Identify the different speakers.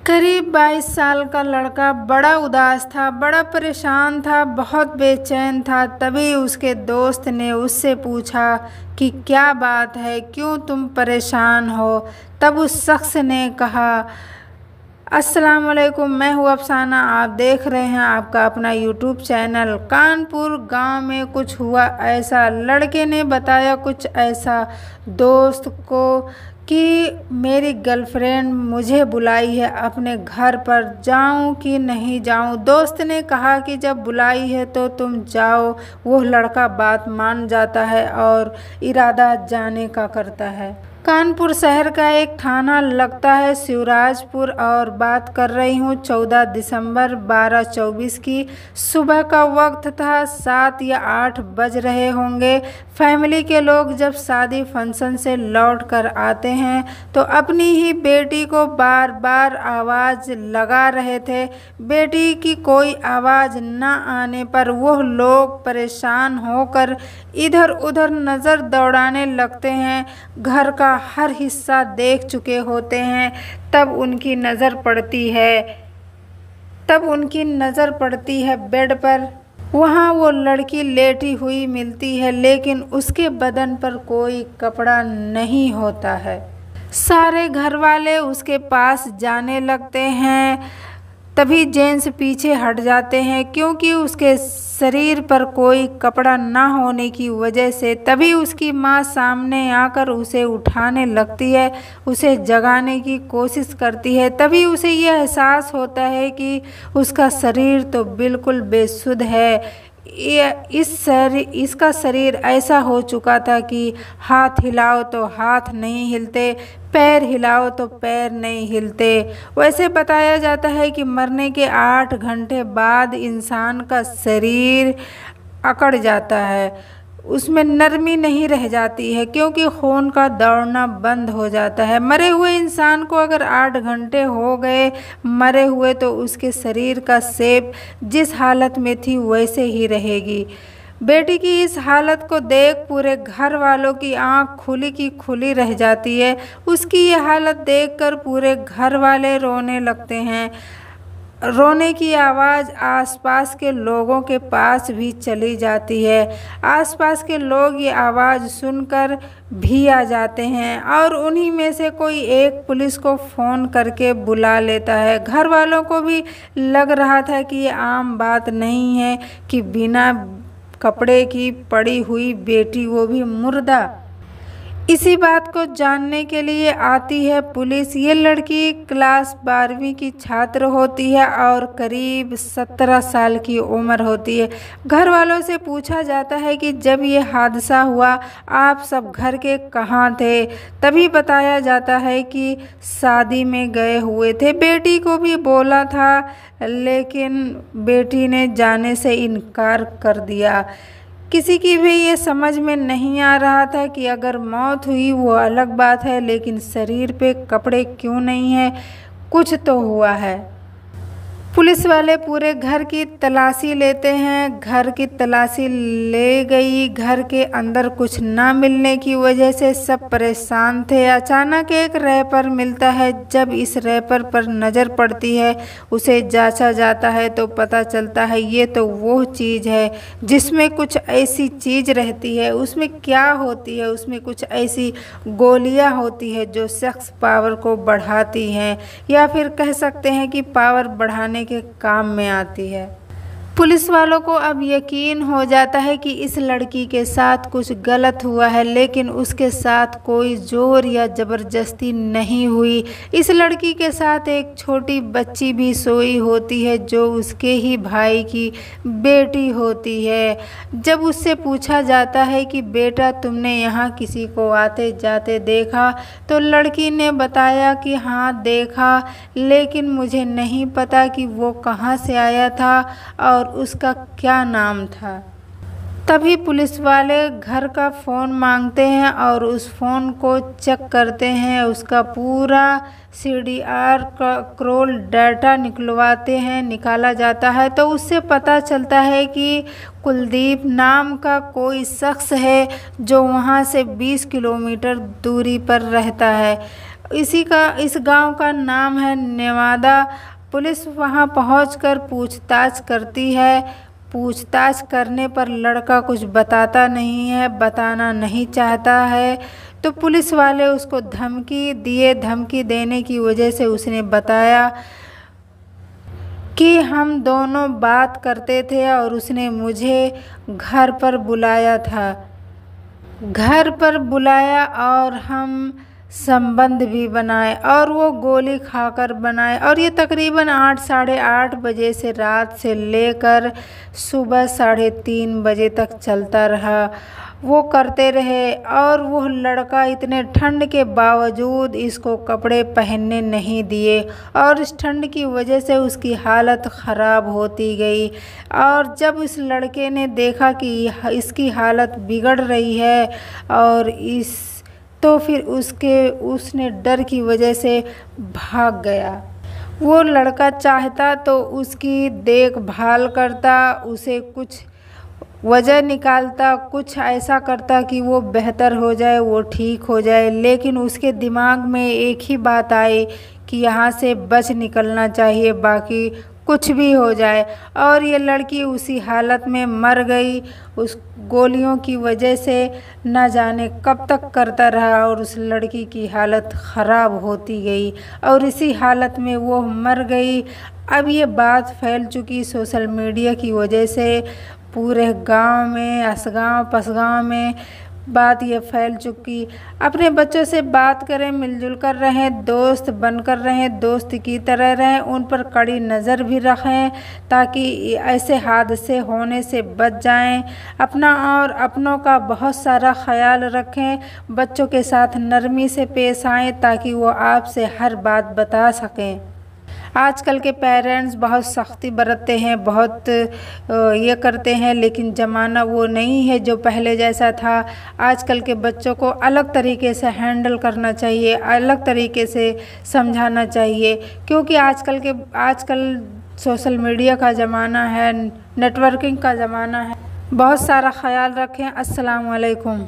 Speaker 1: करीब 22 साल का लड़का बड़ा उदास था, बड़ा परेशान था, बहुत बेचैन था। तभी उसके दोस्त ने उससे पूछा कि क्या बात है, क्यों तुम परेशान हो। तब उस शख्स ने कहा, अस्सलाम वालेकुम, मैं हूँ अफसाना, आप देख रहे हैं आपका अपना यूट्यूब चैनल। कानपुर गांव में कुछ हुआ ऐसा, लड़के ने बताया कुछ ऐसा दोस्त को कि मेरी गर्लफ्रेंड मुझे बुलाई है अपने घर पर, जाऊं कि नहीं जाऊं। दोस्त ने कहा कि जब बुलाई है तो तुम जाओ। वो लड़का बात मान जाता है और इरादा जाने का करता है। कानपुर शहर का एक थाना लगता है शिवराजपुर, और बात कर रही हूँ 14 दिसंबर 12:24 की। सुबह का वक्त था, 7 या 8 बज रहे होंगे। फैमिली के लोग जब शादी फंक्शन से लौट कर आते हैं तो अपनी ही बेटी को बार बार आवाज़ लगा रहे थे। बेटी की कोई आवाज़ न आने पर वो लोग परेशान होकर इधर उधर नज़र दौड़ाने लगते हैं। घर का हर हिस्सा देख चुके होते हैं। तब उनकी नज़र पड़ती है बेड पर। वहाँ वो लड़की लेटी हुई मिलती है, लेकिन उसके बदन पर कोई कपड़ा नहीं होता है। सारे घर वाले उसके पास जाने लगते हैं। तभी जेंट्स पीछे हट जाते हैं, क्योंकि उसके शरीर पर कोई कपड़ा ना होने की वजह से। तभी उसकी माँ सामने आकर उसे उठाने लगती है, उसे जगाने की कोशिश करती है। तभी उसे यह एहसास होता है कि उसका शरीर तो बिल्कुल बेसुध है। इसका शरीर ऐसा हो चुका था कि हाथ हिलाओ तो हाथ नहीं हिलते, पैर हिलाओ तो पैर नहीं हिलते। वैसे बताया जाता है कि मरने के 8 घंटे बाद इंसान का शरीर अकड़ जाता है, उसमें नरमी नहीं रह जाती है, क्योंकि खून का दौड़ना बंद हो जाता है। मरे हुए इंसान को अगर 8 घंटे हो गए मरे हुए तो उसके शरीर का शेप जिस हालत में थी वैसे ही रहेगी। बेटी की इस हालत को देख पूरे घर वालों की आंख खुली की खुली रह जाती है। उसकी ये हालत देखकर पूरे घर वाले रोने लगते हैं। रोने की आवाज़ आसपास के लोगों के पास भी चली जाती है। आसपास के लोग ये आवाज़ सुनकर भी आ जाते हैं और उन्हीं में से कोई एक पुलिस को फ़ोन करके बुला लेता है। घर वालों को भी लग रहा था कि ये आम बात नहीं है कि बिना कपड़े की पड़ी हुई बेटी, वो भी मुर्दा। इसी बात को जानने के लिए आती है पुलिस। ये लड़की क्लास 12वीं की छात्र होती है और करीब 17 साल की उम्र होती है। घर वालों से पूछा जाता है कि जब ये हादसा हुआ आप सब घर के कहाँ थे। तभी बताया जाता है कि शादी में गए हुए थे। बेटी को भी बोला था, लेकिन बेटी ने जाने से इनकार कर दिया। किसी की भी ये समझ में नहीं आ रहा था कि अगर मौत हुई वो अलग बात है, लेकिन शरीर पे कपड़े क्यों नहीं है, कुछ तो हुआ है। पुलिस वाले पूरे घर की तलाशी लेते हैं। घर की तलाशी ले गई, घर के अंदर कुछ ना मिलने की वजह से सब परेशान थे। अचानक एक रैपर मिलता है। जब इस रैपर पर नज़र पड़ती है, उसे जांचा जाता है तो पता चलता है ये तो वो चीज़ है जिसमें कुछ ऐसी चीज़ रहती है। उसमें क्या होती है, उसमें कुछ ऐसी गोलियां होती है जो शख्स पावर को बढ़ाती हैं, या फिर कह सकते हैं कि पावर बढ़ाने के काम में आती है। पुलिस वालों को अब यकीन हो जाता है कि इस लड़की के साथ कुछ गलत हुआ है, लेकिन उसके साथ कोई जोर या ज़बरदस्ती नहीं हुई। इस लड़की के साथ एक छोटी बच्ची भी सोई होती है जो उसके ही भाई की बेटी होती है। जब उससे पूछा जाता है कि बेटा तुमने यहाँ किसी को आते जाते देखा, तो लड़की ने बताया कि हाँ देखा, लेकिन मुझे नहीं पता कि वो कहाँ से आया था और उसका क्या नाम था। तभी पुलिस वाले घर का फ़ोन मांगते हैं और उस फ़ोन को चेक करते हैं। उसका पूरा CDR का कॉल डाटा निकाला जाता है, तो उससे पता चलता है कि कुलदीप नाम का कोई शख्स है जो वहाँ से 20 किलोमीटर दूरी पर रहता है। इस गांव का नाम है नेवादा। पुलिस वहां पहुंचकर पूछताछ करती है। पूछताछ करने पर लड़का कुछ बताता नहीं है, बताना नहीं चाहता है। तो पुलिस वाले उसको धमकी दिए। धमकी देने की वजह से उसने बताया कि हम दोनों बात करते थे और उसने मुझे घर पर बुलाया था। घर पर बुलाया और हम संबंध भी बनाए और वो गोली खाकर बनाए। और ये तकरीबन 8 साढ़े 8 बजे से रात से लेकर सुबह 3:30 बजे तक चलता रहा। वो करते रहे और वो लड़का इतने ठंड के बावजूद इसको कपड़े पहनने नहीं दिए और इस ठंड की वजह से उसकी हालत ख़राब होती गई। और जब इस लड़के ने देखा कि इसकी हालत बिगड़ रही है और तो फिर उसने डर की वजह से भाग गया। वो लड़का चाहता तो उसकी देखभाल करता, उसे कुछ वजह निकालता, कुछ ऐसा करता कि वो बेहतर हो जाए, वो ठीक हो जाए। लेकिन उसके दिमाग में एक ही बात आई कि यहाँ से बच निकलना चाहिए, बाकी कुछ भी हो जाए। और ये लड़की उसी हालत में मर गई। उस गोलियों की वजह से न जाने कब तक करता रहा और उस लड़की की हालत ख़राब होती गई और इसी हालत में वो मर गई। अब ये बात फैल चुकी सोशल मीडिया की वजह से। पूरे गांव में, असगांव पसगांव में बात ये फैल चुकी। अपने बच्चों से बात करें, मिलजुल कर रहें, दोस्त बनकर रहें, दोस्त की तरह रहें, उन पर कड़ी नज़र भी रखें ताकि ऐसे हादसे होने से बच जाएं। अपना और अपनों का बहुत सारा ख्याल रखें। बच्चों के साथ नरमी से पेश आएँ ताकि वो आपसे हर बात बता सकें। आजकल के पेरेंट्स बहुत सख्ती बरतते हैं, बहुत ये करते हैं, लेकिन ज़माना वो नहीं है जो पहले जैसा था। आजकल के बच्चों को अलग तरीके से हैंडल करना चाहिए, अलग तरीके से समझाना चाहिए, क्योंकि आजकल सोशल मीडिया का ज़माना है, नेटवर्किंग का ज़माना है। बहुत सारा ख्याल रखें। अस्सलाम वालेकुम।